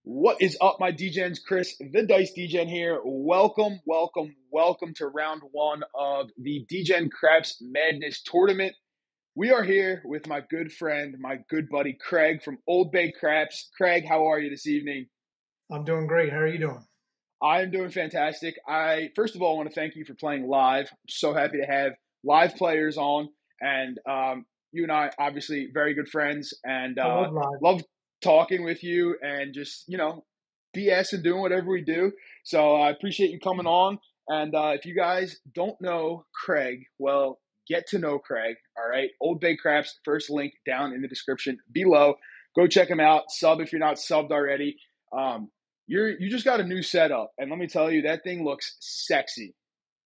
What is up, my Degens? Chris, the Dice Degen here. Welcome to round one of the Degen Craps Madness Tournament. We are here with my good friend, my good buddy, Craig from Old Bay Craps. Craig, how are you this evening? I'm doing great. How are you doing? I am doing fantastic. First of all, want to thank you for playing live. I'm so happy to have live players on. And you and I, obviously, very good friends. And I love live. love talking with you and just, BS and doing whatever we do. So I appreciate you coming on. And if you guys don't know Craig, well, get to know Craig, all right? Old Bay Craps, first link down in the description below. Go check him out. Sub if you're not subbed already. You just got a new setup, and let me tell you, that thing looks sexy.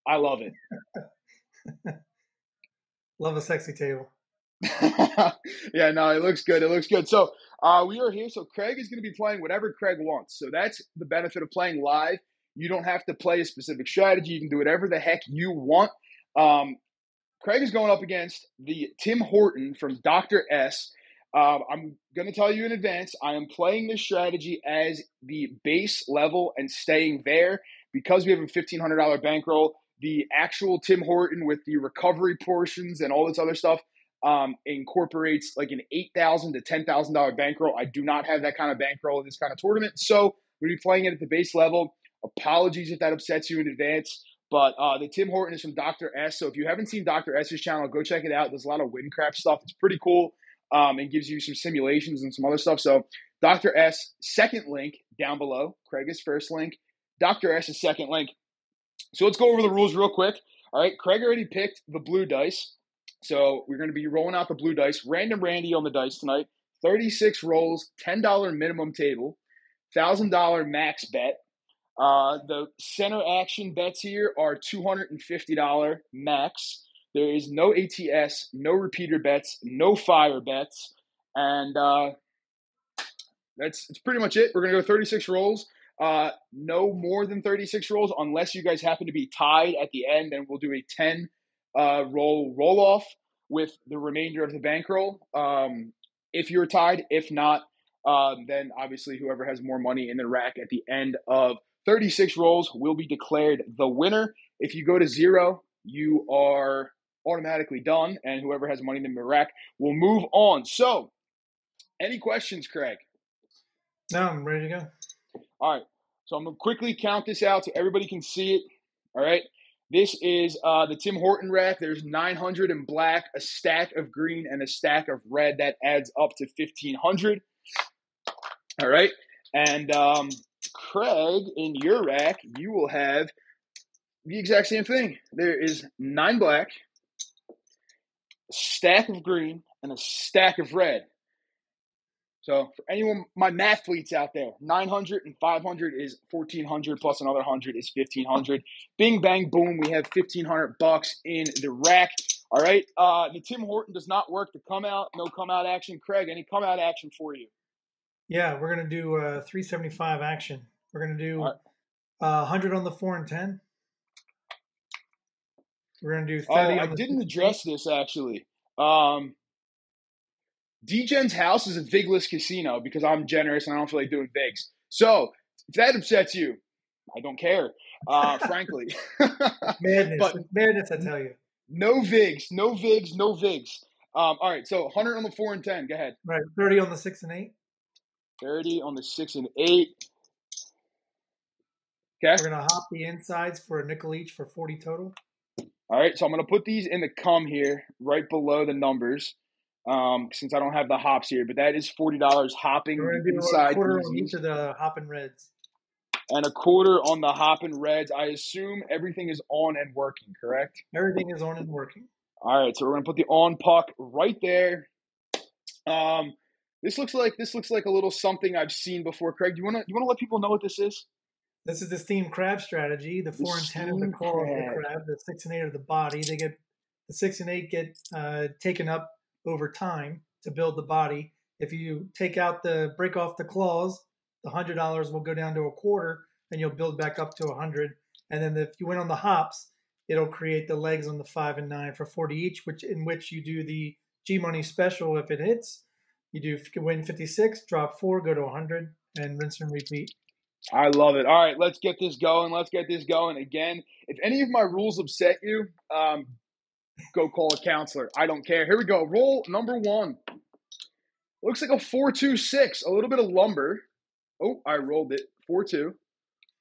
I love it. Love a sexy table. Yeah, no, it looks good. It looks good. So we are here. So Craig is going to be playing whatever Craig wants. So that's the benefit of playing live. You don't have to play a specific strategy. You can do whatever the heck you want. Craig is going up against the Tim Horton from Dr. S. I'm going to tell you in advance, I am playing this strategy as the base level and staying there because we have a $1,500 bankroll. The actual Tim Horton with the recovery portions and all this other stuff incorporates like an $8,000 to $10,000 bankroll. I do not have that kind of bankroll in this kind of tournament, so we're going to be playing it at the base level. Apologies if that upsets you in advance, but the Tim Horton is from Dr. S, so if you haven't seen Dr. S's channel, go check it out. There's a lot of wind crap stuff. It's pretty cool. And gives you some simulations and some other stuff. So Dr. S, second link down below. Craig is first link. Dr. S is second link. So let's go over the rules real quick. All right, Craig already picked the blue dice. So we're going to be rolling out the blue dice. Random Randy on the dice tonight. 36 rolls, $10 minimum table, $1,000 max bet. The center action bets here are $250 max. There is no ATS, no repeater bets, no fire bets, and that's pretty much it. We're going to go 36 rolls. No more than 36 rolls unless you guys happen to be tied at the end, and we'll do a 10 roll-off with the remainder of the bankroll. If you're tied, if not, then obviously whoever has more money in the rack at the end of 36 rolls will be declared the winner. If you go to zero, you are automatically done, and whoever has money in the rack will move on. So, any questions, Craig? No, I'm ready to go. All right. So I'm going to quickly count this out so everybody can see it. All right. This is the Tim Horton rack. There's 900 in black, a stack of green, and a stack of red. That adds up to 1,500. All right. And Craig, in your rack, you will have the exact same thing. There is 9 black, a stack of green, and a stack of red. So for anyone, my mathletes out there, 900 and 500 is 1,400 plus another 100 is 1,500. Bing, bang, boom. We have $1,500 in the rack. All right. The Tim Horton does not work. The come out, no come out action. Craig, any come out action for you? Yeah, we're going to do 375 action. We're going to do 100 on the 4 and 10. We're going to do 30 I didn't address this, actually. Degen's house is a Vigless casino because I'm generous and I don't feel like doing Vigs. So if that upsets you, I don't care, frankly. Madness. But it's madness, I tell you. No Vigs, no Vigs, no Vigs. All right, so 100 on the 4 and 10. Go ahead. Right, 30 on the 6 and 8. 30 on the 6 and 8. Okay. We're going to hop the insides for a nickel each for 40 total. All right, so I'm going to put these in the come here right below the numbers since I don't have the hops here. But that is $40 hopping We're going to do inside. a quarter on each of the hopping reds. And a quarter on the hopping reds. I assume everything is on and working, correct? Everything is on and working. All right, so we're going to put the on puck right there. This looks like a little something I've seen before. Craig, do you want to let people know what this is? This is the steam crab strategy. The 4 and 10 of the core of the crab. The 6 and 8 of the body. The 6 and 8 get taken up over time to build the body. If you break off the claws, the $100 will go down to a quarter, and you'll build back up to 100. And then if you win on the hops, it'll create the legs on the 5 and 9 for 40 each, in which you do the G Money special if it hits. You win 56, drop 4, go to 100. and rinse and repeat. I love it. All right, let's get this going. Let's get this going. Again, if any of my rules upset you, go call a counselor. I don't care. Here we go. Roll number one. Looks like a 4-2-6. A little bit of lumber. Oh, I rolled it. 4-2.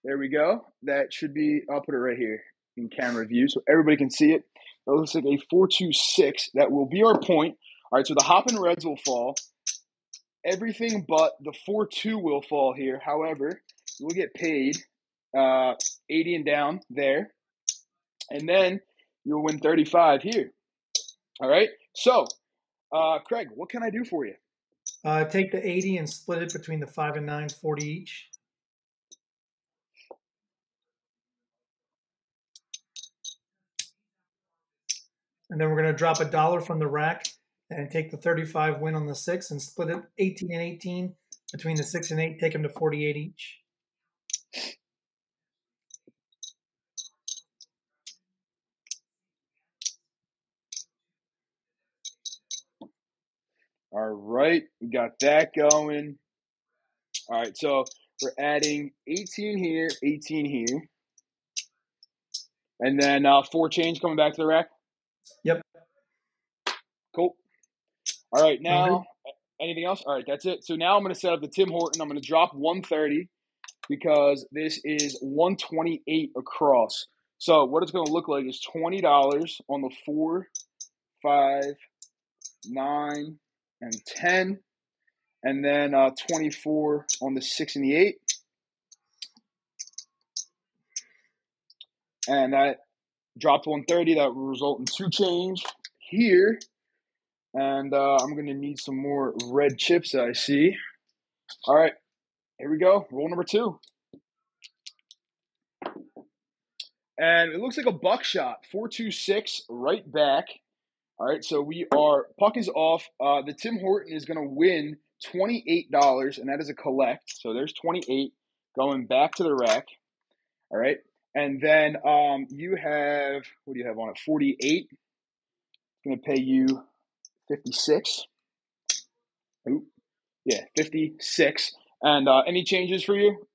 There we go. That should be, I'll put it right here in camera view so everybody can see it. That looks like a 4-2-6. That will be our point. All right, so the hopping reds will fall. Everything but the 4-2 will fall here. However, we'll get paid 80 and down there. And then you'll win 35 here. All right. So, Craig, what can I do for you? Take the 80 and split it between the 5 and 9, 40 each. And then we're going to drop $1 from the rack and take the 35 win on the 6 and split it 18 and 18 between the 6 and 8, take them to 48 each. All right, we got that going. All right, so we're adding 18 here, 18 here. And then 4 change coming back to the rack? Yep. Cool. All right, now, anything else? All right, that's it. So now I'm going to set up the Tim Horton. I'm going to drop 130 because this is 128 across. So what it's going to look like is $20 on the 4, 5, 9, and 10. And then 24 on the 6 and the 8. And that dropped 130. That will result in 2 change here. And I'm going to need some more red chips, I see. All right, here we go. Roll number 2. And it looks like a buckshot. 4-2-6 right back. All right, so puck is off. The Tim Horton is going to win $28, and that is a collect. So there's 28 going back to the rack. All right, and then you have, what do you have on it? 48. It's going to pay you 56. Ooh, yeah, 56. And any changes for you?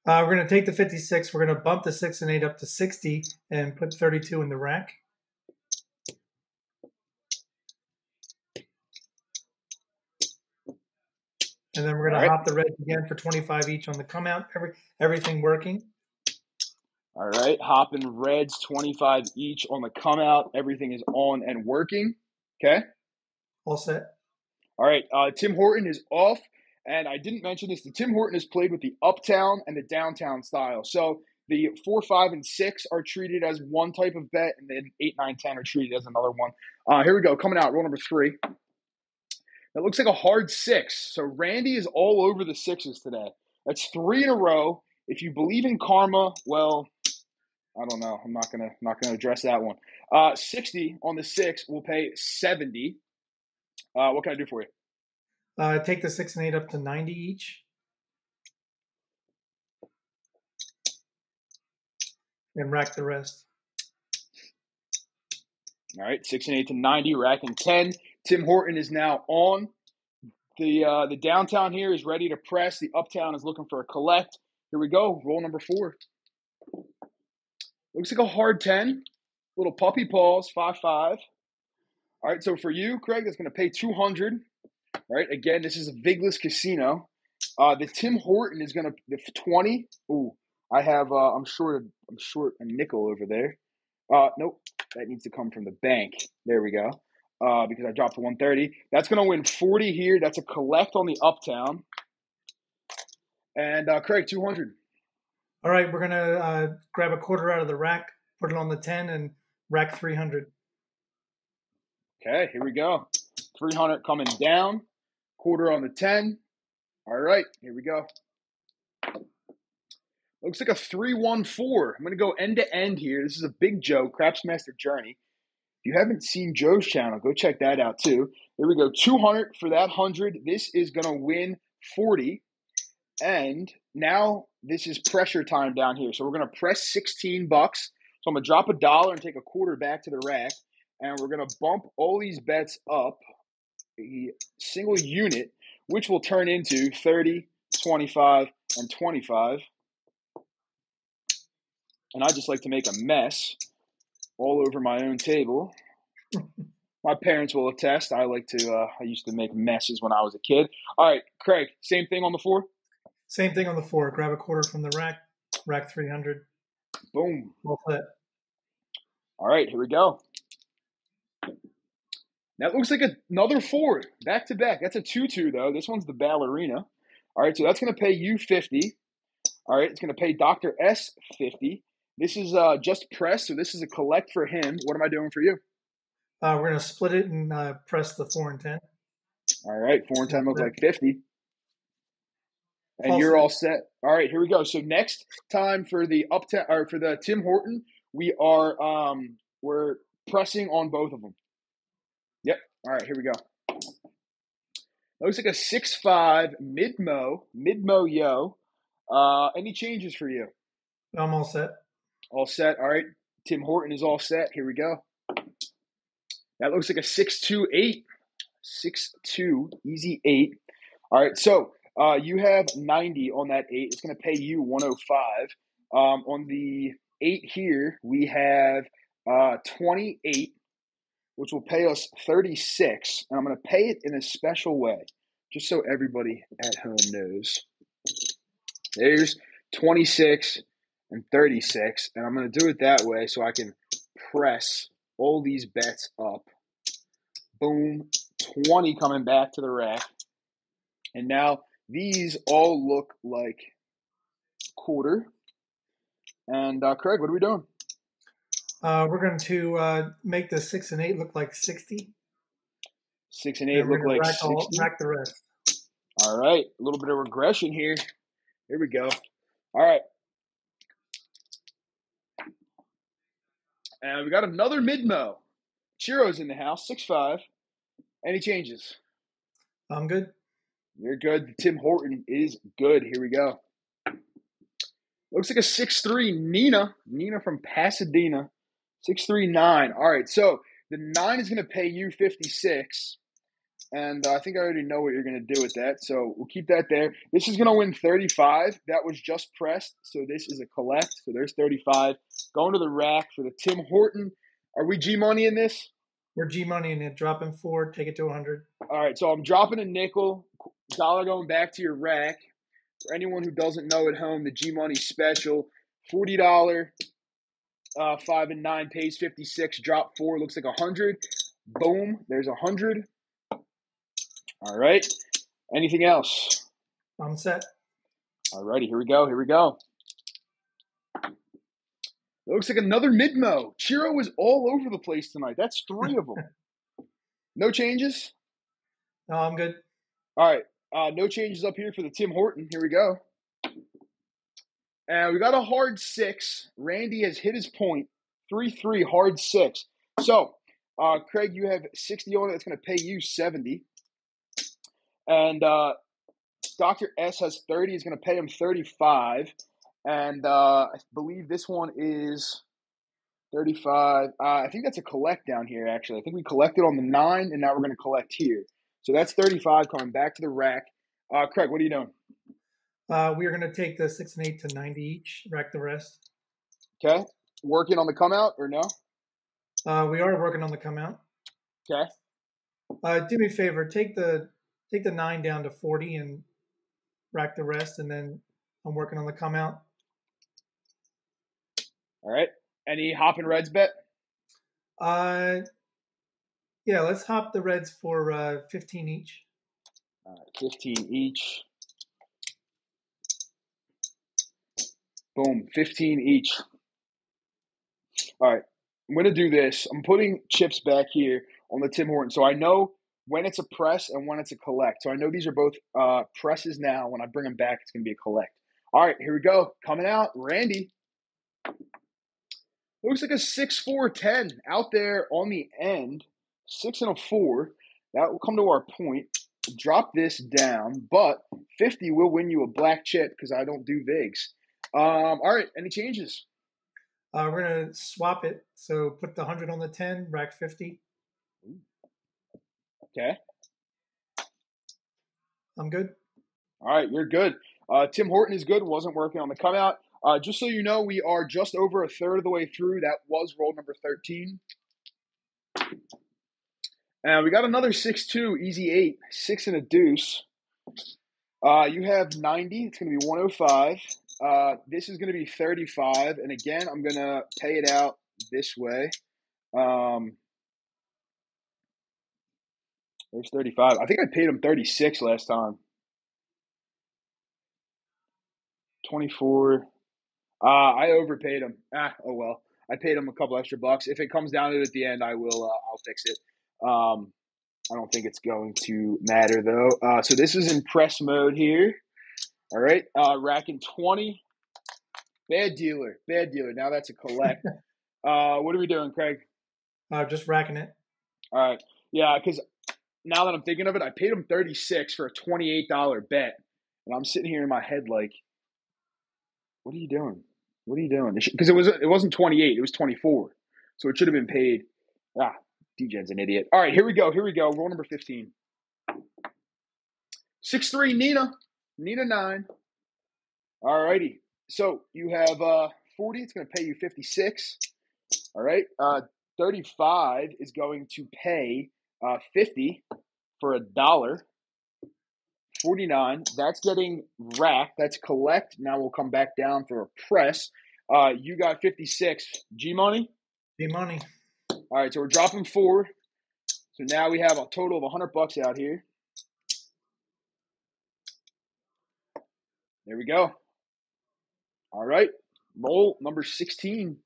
We're going to take the 56. We're going to bump the 6 and 8 up to 60 and put 32 in the rack. And then we're going to hop the reds again for 25 each on the come out. Everything working. All right, hopping reds 25 each on the come out. Everything is on and working. Okay. All set. All right, Tim Horton is off. And I didn't mention this. The Tim Horton is played with the uptown and the downtown style. So the 4, 5, and 6 are treated as one type of bet, and then 8, 9, 10 are treated as another one. Here we go. Coming out, roll number 3. That looks like a hard 6. So Randy is all over the 6s today. That's 3 in a row. If you believe in karma, well, I don't know. I'm not gonna address that one. 60 on the 6 will pay 70. What can I do for you? Take the 6 and 8 up to 90 each. And rack the rest. All right, 6 and 8 to 90, racking 10. Tim Horton is now on. The downtown here is ready to press. The uptown is looking for a collect. Here we go. Roll number 4. Looks like a hard 10. Little puppy paws, 5, 5. All right, so for you, Craig, that's going to pay 200. All right, again, this is a Vigless casino. The Tim Horton is going to 20. Ooh, I have. I'm short a nickel over there. Nope, that needs to come from the bank. There we go. Because I dropped to 130. That's going to win 40 here. That's a collect on the uptown. And Craig, 200. All right, we're going to grab a quarter out of the rack, put it on the 10, and rack 300. Okay, here we go. 300 coming down. Quarter on the 10. All right, here we go. Looks like a 3-1-4. I'm going to go end to end here. This is a Big Joe, Craps Master Journey. If you haven't seen Joe's channel, go check that out too. Here we go. 200 for that 100. This is going to win 40. And now this is pressure time down here. So we're going to press $16. So I'm going to drop $1 and take a quarter back to the rack. And we're going to bump all these bets up a single unit, which will turn into 30, 25, and 25. And I just like to make a mess all over my own table. My parents will attest. I used to make messes when I was a kid. All right, Craig, same thing on the 4? Same thing on the 4. Grab a quarter from the rack 300. Boom. Well set. All right, here we go. That looks like another 4, back to back. That's a 2-2, though. This one's the ballerina. All right, so that's going to pay you 50. All right, it's going to pay Dr. S 50. This is just press, so this is a collect for him. What am I doing for you? We're going to split it and press the 4 and 10. All right, 4 and 10 look like 50. And you're all set. All right, here we go. So next time for the for the Tim Horton, we are we're pressing on both of them. Yep. All right, here we go. Looks like a 6-5 mid-mo yo. Any changes for you? I'm all set. All set. All right. Tim Horton is all set. Here we go. That looks like a 6-2 8. 6-2, easy 8. All right. So you have 90 on that 8. It's going to pay you 105. On the 8 here, we have 28, which will pay us 36. And I'm going to pay it in a special way, just so everybody at home knows. There's 26 and 36. And I'm going to do it that way so I can press all these bets up. Boom. 20 coming back to the rack. And now these all look like quarter. And Craig, what are we doing? We're going to make the 6 and 8 look like 60. 6 and 8 look like 60. Rack the rest. All right. A little bit of regression here. Here we go. All right. And we got another mid-mo. Chiro's in the house, 6-5. Any changes? I'm good. You're good. Tim Horton is good. Here we go. Looks like a 6-3 Nina. Nina from Pasadena. 6-3 9. All right, so the 9 is going to pay you 56. And I think I already know what you're going to do with that. So we'll keep that there. This is going to win 35. That was just pressed. So this is a collect. So there's 35. Going to the rack for the Tim Horton. Are we G-money in this? We're G-money in it. Dropping 4, take it to 100. All right, so I'm dropping a nickel. Dollar going back to your rack. For anyone who doesn't know at home, the G-money special. $40. 5 and 9 pays 56. Drop 4 looks like 100. Boom. There's 100. All right. Anything else? I'm set. All righty. Here we go. Here we go. It looks like another mid-mo. Chiro is all over the place tonight. That's 3 of them. No changes? No, I'm good. All right. No changes up here for the Tim Horton. Here we go. And we got a hard 6. Randy has hit his point. 3-3, hard 6. So, Craig, you have 60 on it. That's going to pay you 70. And Dr. S has 30. He's going to pay him 35. And I believe this one is 35. I think that's a collect down here, actually. I think we collected on the 9, and now we're going to collect here. So that's 35 coming back to the rack. Craig, what are you doing? We are going to take the 6 and 8 to 90 each, rack the rest. Okay. Working on the come out or no? We are working on the come out. Okay. Do me a favor, take the 9 down to 40 and rack the rest, and then I'm working on the come out. All right. Any hopping Reds bet? Yeah, let's hop the Reds for 15 each. All right, 15 each. Boom, 15 each. All right, I'm going to do this. I'm putting chips back here on the Tim Horton. So I know when it's a press and when it's a collect. So I know these are both presses now. When I bring them back, it's going to be a collect. All right, here we go. Coming out, Randy. Looks like a 6-4-10 out there on the end. 6 and a 4. That will come to our point. Drop this down, but 50 will win you a black chip because I don't do VIGs. All right, any changes? We're going to swap it. So put the 100 on the 10, rack 50. Okay. I'm good. All right, you're good. Tim Horton is good. Wasn't working on the come out. Just so you know, we are just over a third of the way through. That was roll number 13. And we got another 6-2, easy 8, 6 and a deuce. You have 90. It's going to be 105. This is going to be 35. And again, I'm going to pay it out this way. There's 35. I think I paid him 36 last time. 24. I overpaid him. Oh well. I paid him a couple extra bucks. If it comes down to it at the end, I will. I'll fix it. I don't think it's going to matter though. So this is in press mode here. All right. Racking 20. Bad dealer. Now that's a collect. What are we doing, Craig? Just racking it. All right. Yeah, because now that I'm thinking of it, I paid him 36 for a $28 bet, and I'm sitting here in my head like, what are you doing? Because it wasn't 28, it was 24, so it should have been paid. Degen's an idiot. All right, here we go. Roll number 15. 6-3 Nina 9. All righty. So you have 40. It's going to pay you 56. All right. 35 is going to pay 50 for $1. 49. That's getting racked. That's collect. Now we'll come back down for a press. You got 56. G money. All right. So we're dropping 4. So now we have a total of $100 out here. There we go. All right. Roll number 16.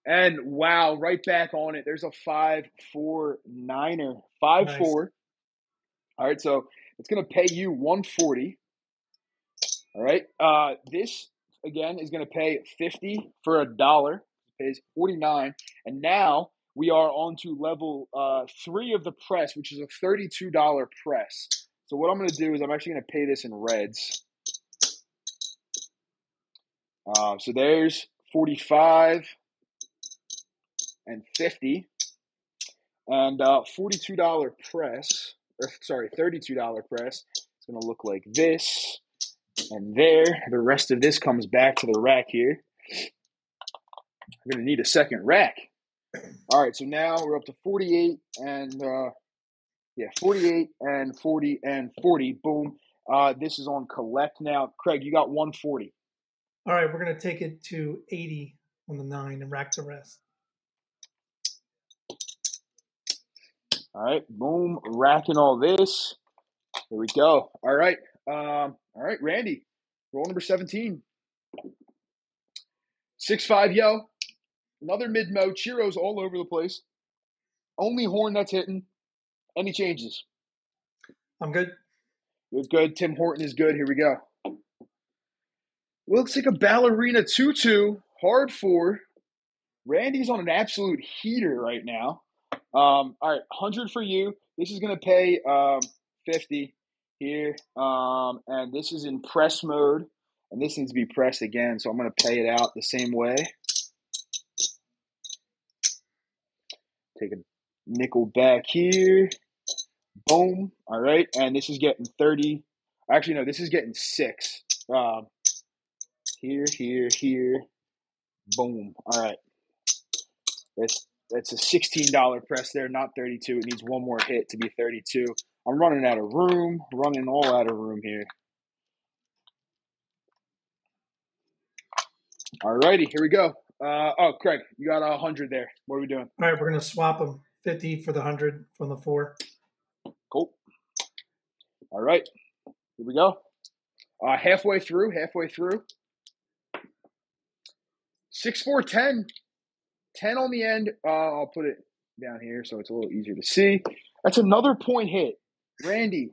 And wow, right back on it. There's a 5-4-9er. 5-4. Nice. All right, so it's going to pay you 140. All right. This again is going to pay 50 for $1. It pays 49. And now we are on to level 3 of the press, which is a $32 press. So what I'm going to do is I'm actually going to pay this in reds. So there's 45 and 50 and $42 press, $32 press. It's going to look like this and there. The rest of this comes back to the rack here. I'm going to need a second rack. All right, so now we're up to 48 and 48 and 40 and 40. Boom. This is on collect now. Craig, you got 140. All right, we're going to take it to 80 on the 9 and rack the rest. All right, boom, racking all this. Here we go. All right, Randy, roll number 17. 6-5, yo. Another mid-mo. Chiros all over the place. Only horn that's hitting. Any changes? I'm good. You're good. Tim Horton is good. Here we go. Looks like a ballerina 2-2. Hard 4. Randy's on an absolute heater right now. All right, 100 for you. This is going to pay 50 here. And this is in press mode. And this needs to be pressed again, so I'm going to pay it out the same way. Take a nickel back here. Boom. All right, and this is getting 30. Actually, no, this is getting 6. Here. Boom. All right. That's a $16 press there, not 32. It needs one more hit to be 32. I'm running out of room. Running all out of room here. All righty, here we go. Craig, you got 100 there. What are we doing? All right, we're going to swap them. 50 for the 100 from the 4. Cool. All right, here we go. Halfway through. 6-4-10. 10 on the end. I'll put it down here so it's a little easier to see. That's another point hit. Randy's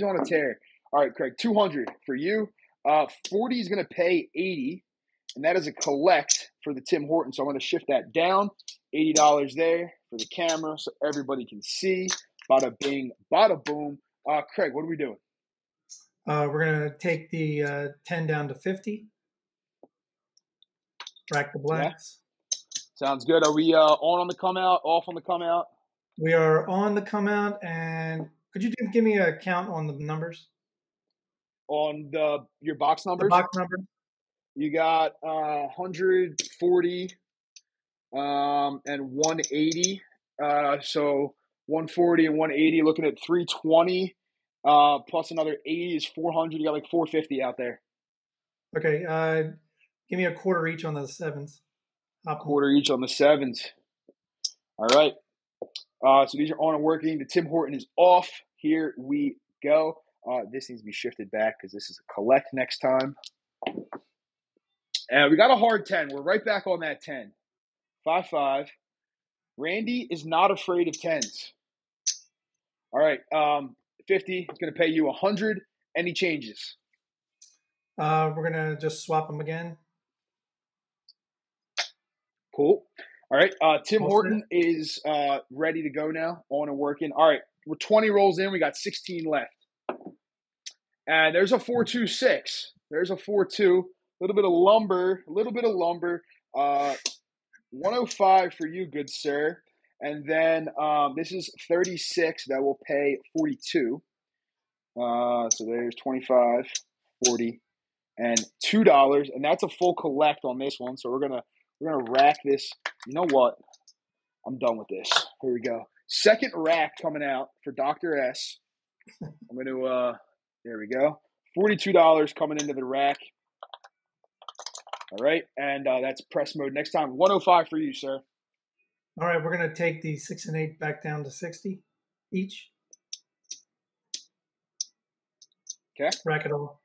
on a tear. All right, Craig, 200 for you. 40 is going to pay 80, and that is a collect for the Tim Horton. So I'm going to shift that down. $80 there for the camera so everybody can see. Bada bing, bada boom. Craig, what are we doing? We're going to take the 10 down to 50. Rack the blacks. Yeah. Sounds good. Are we on the come out, off on the come out? We are on the come out, and could you give me a count on the numbers? on your box The numbers. box number. You got 140 and 180. So 140 and 180, looking at 320. Plus another 80 is 400. You got like 450 out there. Okay. Give me a quarter each on the sevens. Quarter each on the sevens. All right. So these are on and working. The Tim Horton is off. Here we go. This needs to be shifted back because this is a collect next time. And we got a hard 10. We're right back on that 10. 5-5. Randy is not afraid of 10s. All right. 50 is going to pay you 100. Any changes? We're going to just swap them again. Cool. All right. Tim Horton is ready to go now, on and working. All right. We're 20 rolls in. We got 16 left. And there's a 4-2-6. There's a 4-2. A little bit of lumber. 105 for you, good sir. And then this is 36. That will pay 42. So there's 25, 40, and $2. And that's a full collect on this one. So we're gonna rack this. You know what? I'm done with this. Here we go. Second rack coming out for Dr. S. I'm gonna there we go. $42 coming into the rack. All right, and that's press mode. Next time, 105 for you, sir. All right, we're going to take the 6 and 8 back down to 60 each. Okay. Rack it all.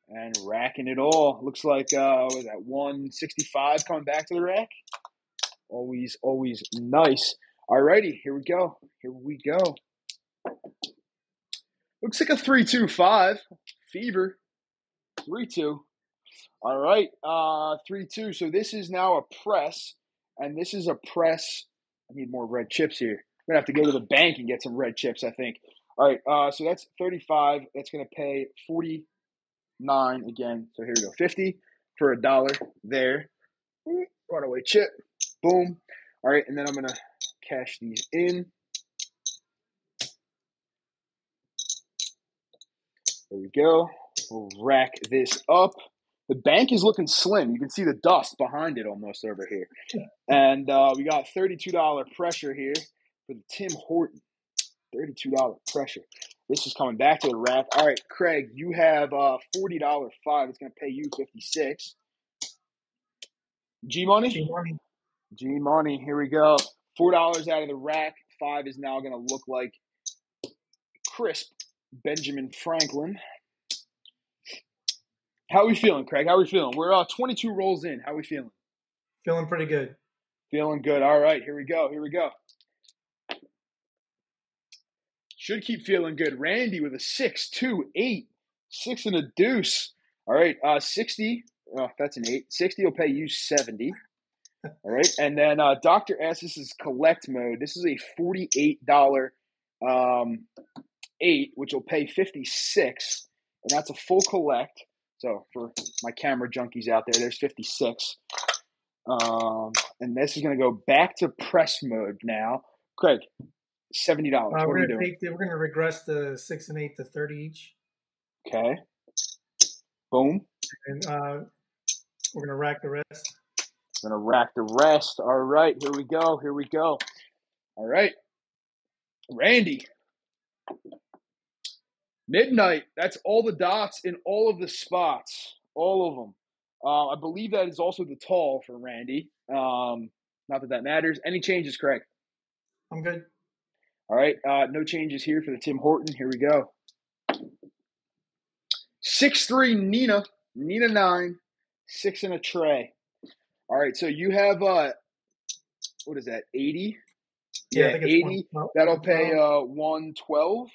And racking it all. Looks like, what was that, 165 coming back to the rack? Always nice. All righty, here we go. Looks like a 3-2-5. Fever. 3-2. All right, 3-2. So this is now a press, and this is a press. I need more red chips here. I'm going to have to go to the bank and get some red chips, I think. All right, so that's 35. That's going to pay 49 again. So here we go, 50 for $1 there. Runaway chip. Boom. All right, and then I'm going to cash these in. There we go. We'll rack this up. The bank is looking slim. You can see the dust behind it almost over here. And we got $32 pressure here for the Tim Horton. $32 pressure. This is coming back to the rack. All right, Craig, you have $40 5. It's going to pay you 56. G-Money? G-Money. Here we go. $4 out of the rack. 5 is now going to look like crisp Benjamin Franklin. How are we feeling, Craig? How are we feeling? We're 22 rolls in. How are we feeling? Feeling pretty good. Feeling good. All right, here we go. Should keep feeling good. Randy with a 6, 2, 8, 6 and a deuce. All right, 60. Oh, that's an 8. 60 will pay you 70. All right, and then Dr. S, this is collect mode. This is a $48 8, which will pay 56, and that's a full collect. So for my camera junkies out there, there's 56. And this is going to go back to press mode now. Craig, $70. What are we doing? We're going to regress the 6 and 8 to 30 each. Okay. Boom. And we're going to rack the rest. Going to rack the rest. All right, here we go. All right. Randy. Midnight. That's all the dots in all of the spots. All of them. I believe that is also the tall for Randy. Not that matters. Any changes, Craig? I'm good. All right. No changes here for the Tim Horton. Here we go. 6-3 Nina. Nina 9. 6 in a tray. All right. So you have, what is that, 80? Yeah, I think it's 80. That'll pay 112.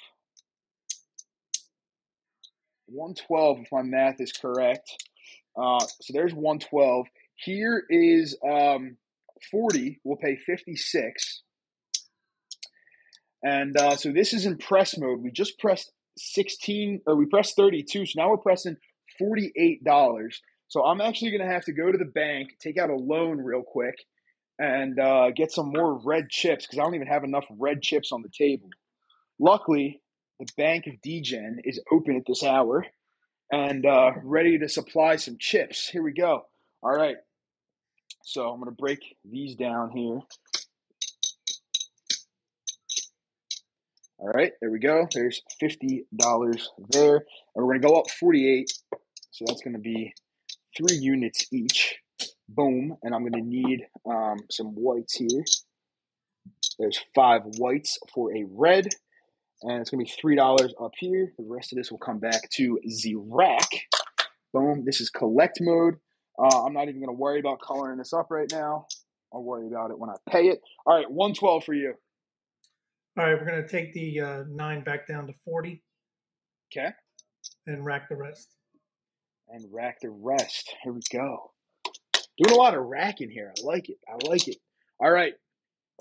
112 if my math is correct. So there's 112. Here is 40. We'll pay 56. And so this is in press mode. We just pressed 16, or we pressed 32. So now we're pressing $48. So I'm actually going to have to go to the bank, take out a loan real quick, and get some more red chips because I don't even have enough red chips on the table. Luckily, the Bank of Degen is open at this hour. and ready to supply some chips. Here we go. All right. So I'm going to break these down here. All right, there we go. There's $50 there. And we're going to go up 48. So that's going to be 3 units each. Boom. And I'm going to need some whites here. There's 5 whites for a red. And it's going to be $3 up here. The rest of this will come back to the rack. Boom. This is collect mode. I'm not even going to worry about coloring this up right now. I'll worry about it when I pay it. All right, 112 for you. All right, we're going to take the 9 back down to 40. Okay. And rack the rest. And rack the rest. Here we go. Doing a lot of racking here. I like it. I like it. All right.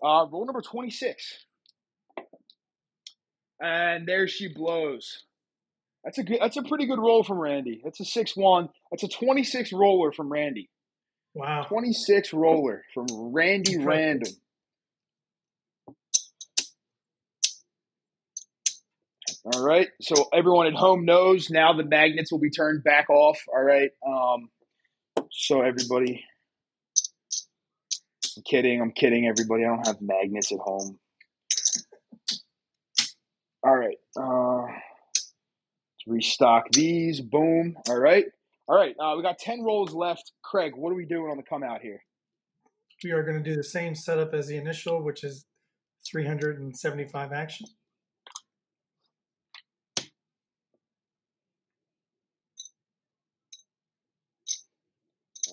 Roll number 26. And there she blows. That's a pretty good roll from Randy. That's a 6-1. That's a 26 roller from Randy. Wow. 26 roller from Randy Random. All right. So everyone at home knows now the magnets will be turned back off. All right. So everybody, I'm kidding, everybody. I don't have magnets at home. All right. Let's restock these. Boom. All right. We got 10 rolls left. Craig, what are we doing on the come out here? We are going to do the same setup as the initial, which is 375 action.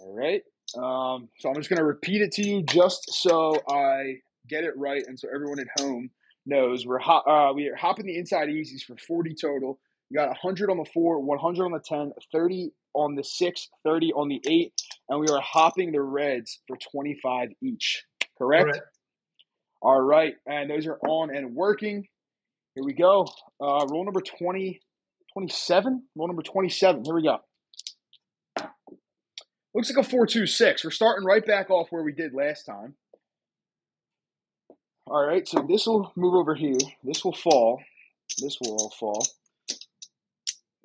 All right. So I'm just going to repeat it to you just so I get it right and so everyone at home knows we are hopping the inside easies for 40 total. You got 100 on the 4, 100 on the 10, 30 on the 6, 30 on the 8, and we are hopping the reds for 25 each. Correct? All right. And those are on and working. Here we go. Roll number 27. Roll number 27. Here we go. Looks like a 4-2-6. We're starting right back off where we did last time. All right, so this will move over here. This will fall. This will all fall.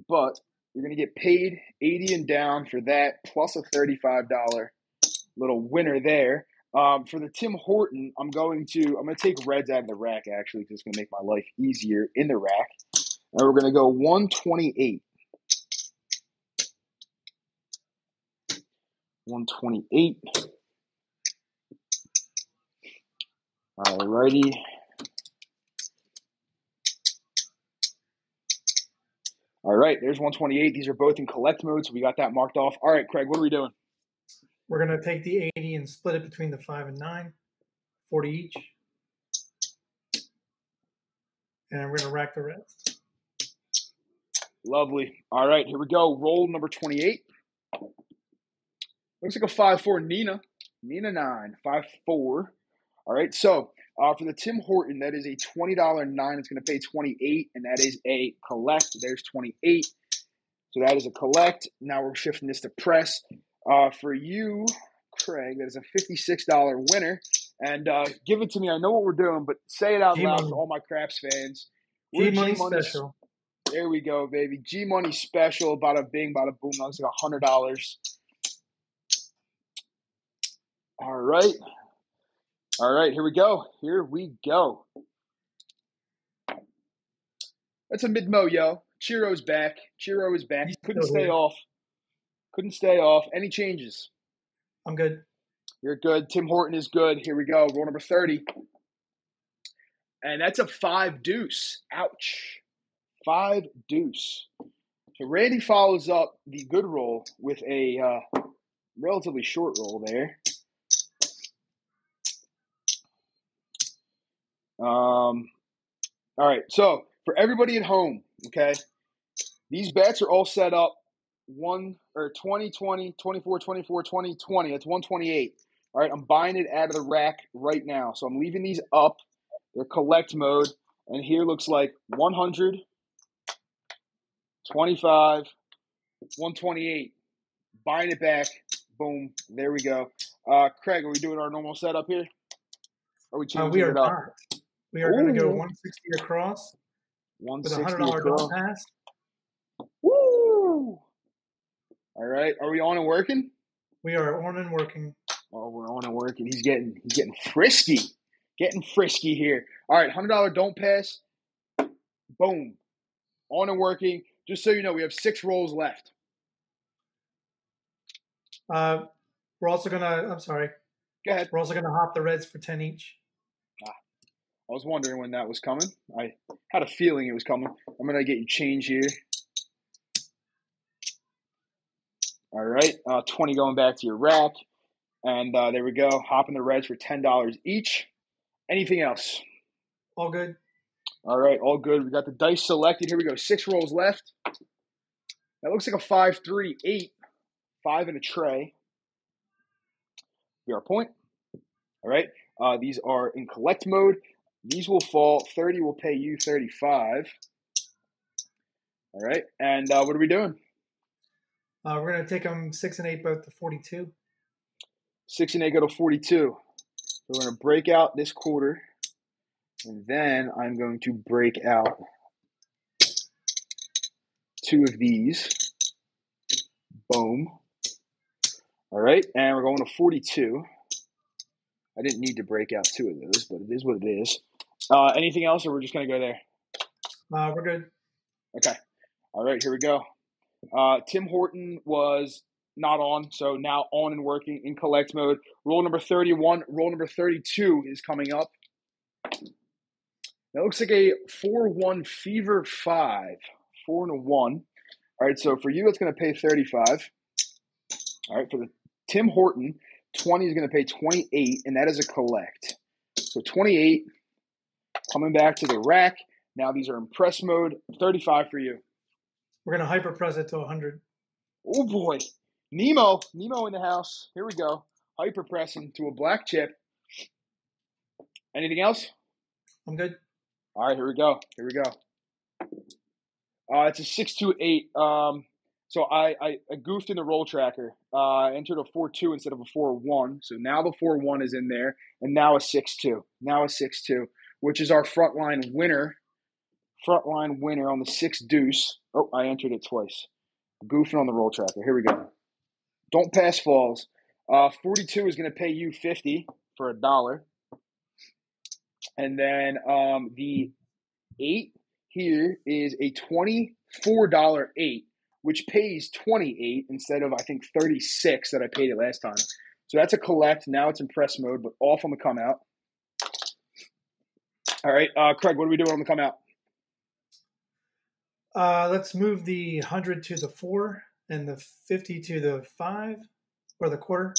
But you're going to get paid 80 and down for that, plus a $35 little winner there. For the Tim Horton, I'm going to take reds out of the rack, actually, because it's going to make my life easier in the rack. And we're going to go 128. 128. All righty. All right, there's 128. These are both in collect mode, so we got that marked off. All right, Craig, what are we doing? We're going to take the 80 and split it between the 5 and 9, 40 each. And we're going to rack the rest. Lovely. All right, here we go. Roll number 28. Looks like a 5-4 Nina. Nina 9, 5-4. All right, so for the Tim Horton, that is a $20 9. It's going to pay 28, and that is a collect. There's 28. So that is a collect. Now we're shifting this to press. For you, Craig, that is a $56 winner. And give it to me. I know what we're doing, but say it out loud to all my craps fans. G-Money special. There we go, baby. G-Money special. Bada bing, bada boom. That looks like $100. All right, here we go. That's a mid-mo, yo. Chiro's back. Chiro is back. Couldn't stay off. Any changes? I'm good. You're good. Tim Horton is good. Here we go. Roll number 30. And that's a 5 deuce. Ouch. 5 deuce. So Randy follows up the good roll with a relatively short roll there. All right, so for everybody at home, okay, these bets are all set up 20, 20, 24, 24, 20, 20. That's 128. All right, I'm buying it out of the rack right now. So I'm leaving these up. They're collect mode. And here looks like 100, 25, 128. Buying it back. Boom. There we go. Craig, are we doing our normal setup here? Or are we changing it up? Not. We are going to go 160 across with a $100 double pass. Woo! All right. Are we on and working? We are on and working. Oh, we're on and working. He's getting frisky. Getting frisky here. All right, $100 don't pass. Boom. On and working. Just so you know, we have 6 rolls left. We're also gonna. I'm sorry. Go ahead. We're also gonna hop the reds for 10 each. I was wondering when that was coming. I had a feeling it was coming. I'm gonna get you change here. All right, 20 going back to your rack, and there we go. Hopping the reds for $10 each. Anything else? All good. All right, all good. We got the dice selected. Here we go. 6 rolls left. That looks like a 5, 3, 8. 5 in a tray. Be our point. All right. These are in collect mode. These will fall. 30 will pay you 35. All right. And what are we doing? We're going to take them 6 and 8 both to 42. 6 and 8 go to 42. So we're going to break out this quarter. And then I'm going to break out 2 of these. Boom. All right. And we're going to 42. I didn't need to break out 2 of those, but it is what it is. Anything else, or we're just going to go there? We're good. Okay. All right, here we go. Tim Horton was not on, so now on and working in collect mode. Roll number 31. Roll number 32 is coming up. That looks like a 4-1 Fever 5. 4 and a 1. All right, so for you, it's going to pay 35. All right, for the Tim Horton, 20 is going to pay 28, and that is a collect. So 28, coming back to the rack. Now these are in press mode. 35 for you. We're going to hyper press it to 100. Oh, boy. Nemo in the house. Here we go. Hyper pressing to a black chip. Anything else? I'm good. All right, here we go. It's a 6-2-8. So I goofed in the roll tracker. I entered a 4-2 instead of a 4-1. So now the 4-1 is in there, and now a 6-2. Which is our frontline winner. Frontline winner on the 6 deuce. Oh, I entered it twice. Goofing on the roll tracker. Here we go. Don't pass falls. 42 is going to pay you 50 for $1. And then the 8 here is a $24 8, which pays 28 instead of, I think, 36 that I paid it last time. So that's a collect. Now it's in press mode, but off on the come out. All right, Craig, what are we doing on the come out? Let's move the 100 to the 4 and the 50 to the 5, or the quarter.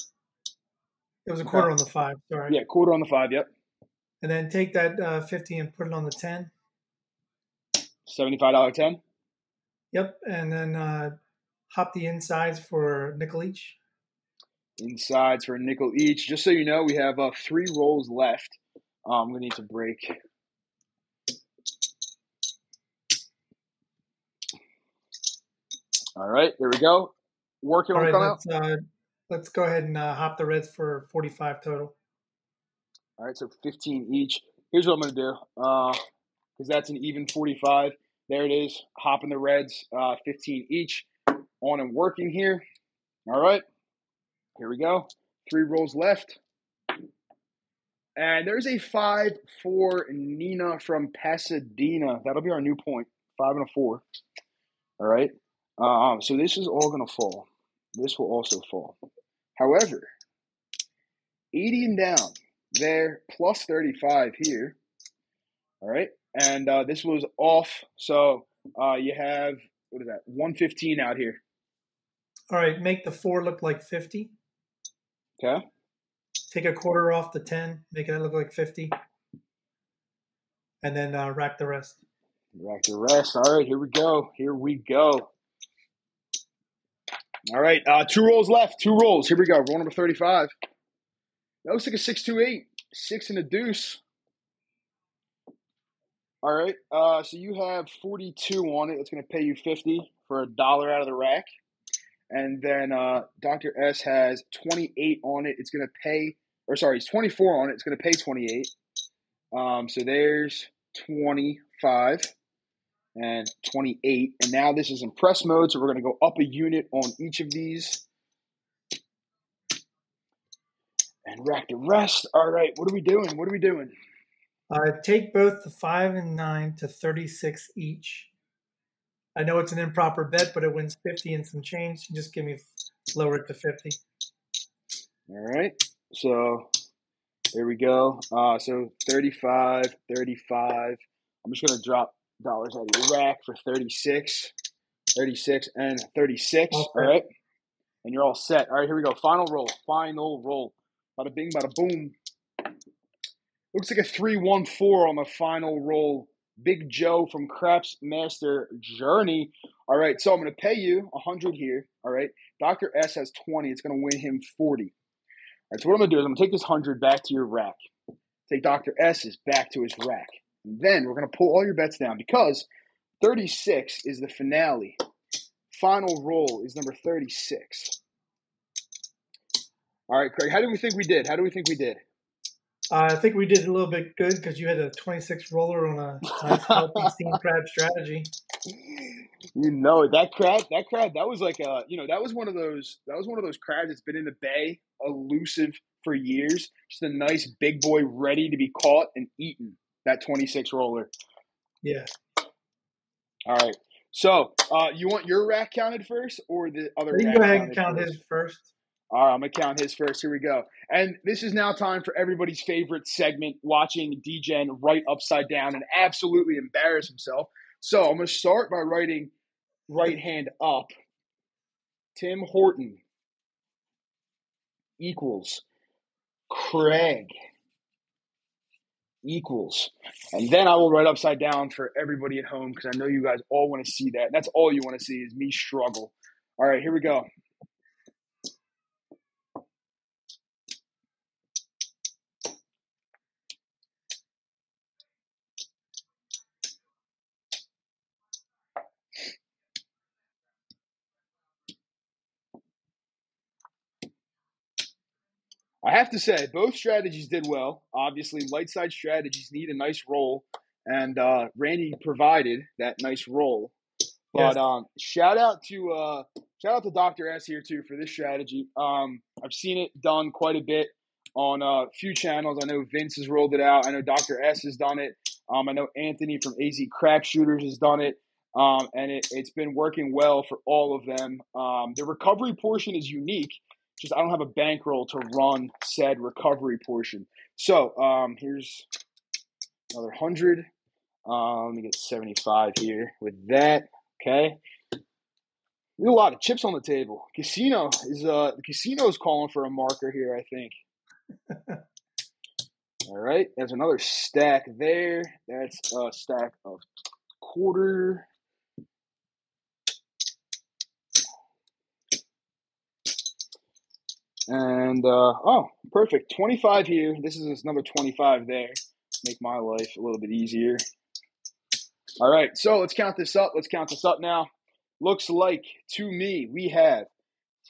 It was a quarter on the 5, sorry. Yeah, quarter on the 5, yep. And then take that 50 and put it on the 10. $75 10? Yep, and then hop the insides for nickel each. Insides for a nickel each. Just so you know, we have 3 rolls left. I'm going to need to break. All right, there we go. Working on come out. Let's go ahead and hop the reds for 45 total. All right, so 15 each. Here's what I'm going to do, because that's an even 45. There it is, hopping the reds, 15 each. On and working here. All right, here we go. 3 rolls left. And there's a 5 for Nina from Pasadena. That'll be our new point, 5 and a 4. All right. So this is all going to fall. This will also fall. However, 80 and down there, plus 35 here. All right. And this was off. So you have, what is that, 115 out here. All right. Make the 4 look like 50. Okay. Take a quarter off the 10. Make it look like 50. And then rack the rest. Rack the rest. All right. Here we go. All right, 2 rolls left. 2 rolls. Here we go. Roll number 35. That looks like a 6-2-8. 6 and a deuce. All right. So you have 42 on it. It's going to pay you 50 for $1 out of the rack. And then Dr. S has 28 on it. It's going to pay, it's 24 on it. It's going to pay 28. So there's 25. and 28. And now this is in press mode, so we're going to go up a unit on each of these. And rack the rest. All right, what are we doing? What are we doing? Take both the 5 and 9 to 36 each. I know it's an improper bet, but it wins 50 and some change. Just lower it to 50. All right, so there we go. So 35, 35. I'm just going to drop dollars out of your rack for 36, 36, and 36. All right, and you're all set. All right, here we go. Final roll. Final roll. Bada bing, bada boom. Looks like a 3-1-4 on the final roll. Big Joe from Craps Master Journey. All right, so I'm going to pay you 100 here. All right, Dr. S has 20. It's going to win him 40. All right, so what I'm going to do is I'm going to take this 100 back to your rack. Take Dr. S's back to his rack. And then we're going to pull all your bets down because 36 is the finale. Final roll is number 36. All right, Craig, how do we think we did? I think we did a little bit good because you had a 26 roller on a nice healthy steam crab strategy. You know, that crab, that was like that was one of those crabs that's been in the bay, elusive for years. Just a nice big boy ready to be caught and eaten. That 26 roller. Yeah. All right. So, you want your rack counted first or the other You rack go ahead counted and count first? his first. All right, I'm going to count his first. Here we go. And this is now time for everybody's favorite segment, watching Degen write upside down and absolutely embarrass himself. So I'm going to start by writing right hand up. Tim Horton equals Craig equals. And then I will write upside down for everybody at home because I know you guys all want to see that. That's all you want to see is me struggle. All right, here we go. I have to say, both strategies did well. Obviously, light side strategies need a nice roll, and Randy provided that nice roll. But yes. Shout out to Dr. S here too for this strategy. I've seen it done quite a bit on a few channels. I know Vince has rolled it out. I know Dr. S has done it. I know Anthony from AZ Crap Shooters has done it. And it's been working well for all of them. The recovery portion is unique. Just I don't have a bankroll to run said recovery portion. So here's another 100. Let me get 75 here with that. Okay. There's a lot of chips on the table. The casino is calling for a marker here, I think. All right. There's another stack there. That's a stack of quarter. And, perfect. 25 here. This is number 25 there. Make my life a little bit easier. All right, so let's count this up. Now. Looks like, to me, we have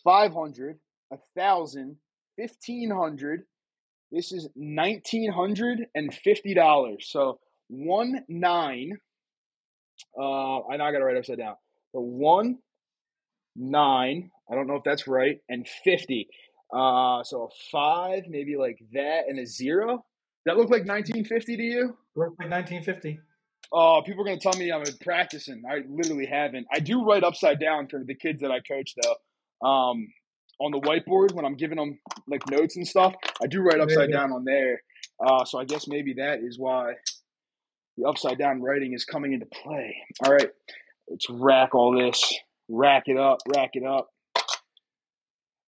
500, 1,000, 1,500. This is $1,950. So 1-9. I got to write upside down. So 1-9. I don't know if that's right. And 50. So a 5, maybe like that, and a 0. Does that look like 1950 to you? Looks like 1950. Oh, people are going to tell me I'm practicing. I literally haven't. I do write upside down for the kids that I coach, though. On the whiteboard when I'm giving them like notes and stuff, I do write upside down on there. So I guess maybe that is why the upside down writing is coming into play. All right, let's rack all this. Rack it up.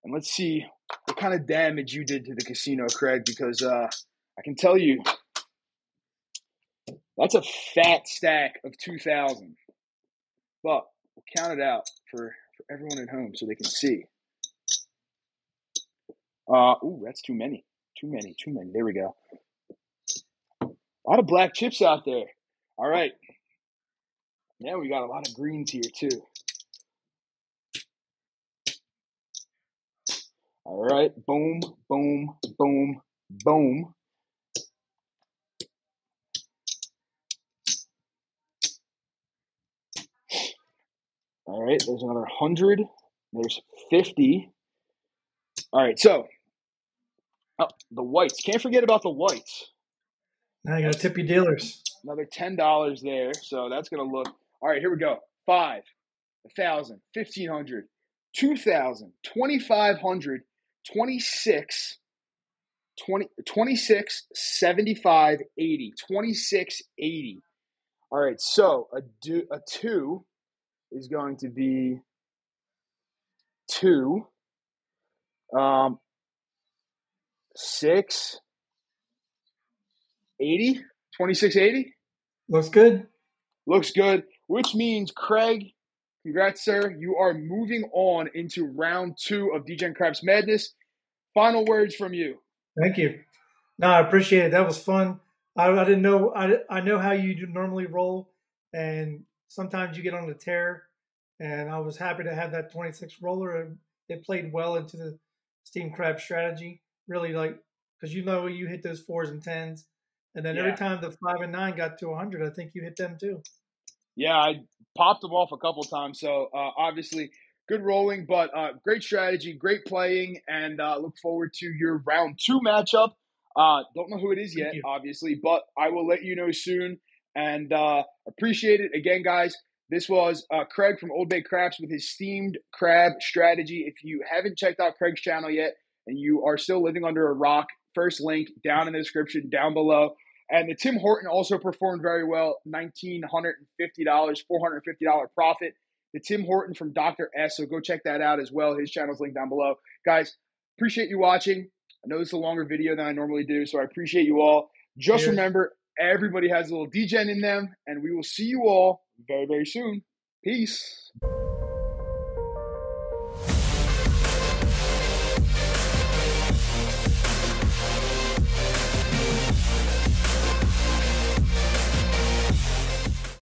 And let's see what kind of damage you did to the casino, Craig, because I can tell you that's a fat stack of 2,000. But we'll count it out for everyone at home so they can see. That's too many. There we go. A lot of black chips out there. All right. Yeah, we got a lot of greens here too. All right. Boom, boom, boom, boom. All right, there's another 100. There's 50. All right, so the whites. Can't forget about the whites. Now you got to tip your dealers. Another $10 there. So that's going to look. All right, here we go. 5, 1,000, 1,500, 2,000, 2,500, 26, 20, 26, 75, 80. 26, 80. All right, so a 2 is going to be 2, 6, 80, 26, 80. Looks good. Looks good, which means, Craig, congrats, sir. You are moving on into round 2 of Degen Craps Madness. Final words from you. Thank you. No, I appreciate it. That was fun. I didn't know. I know how you normally roll, and sometimes you get on the tear. And I was happy to have that 26 roller. And it played well into the steam crab strategy. Really, because you hit those 4s and 10s, and then every time the 5 and 9 got to 100, I think you hit them too. Yeah, I popped them off a couple of times. So obviously, good rolling, but great strategy, great playing, and look forward to your round 2 matchup. Don't know who it is yet, obviously, but I will let you know soon. And appreciate it. Again, guys, this was Craig from Old Bay Craps with his steamed crab strategy. If you haven't checked out Craig's channel yet and you are still living under a rock, first link down in the description, down below. And the Tim Horton also performed very well, $1,950, $450 profit. The Tim Horton from Dr. S, so go check that out as well. His channel's linked down below. Guys, appreciate you watching. I know it's a longer video than I normally do, so I appreciate you all. Just remember, everybody has a little Degen in them, and we will see you all very, very soon. Peace.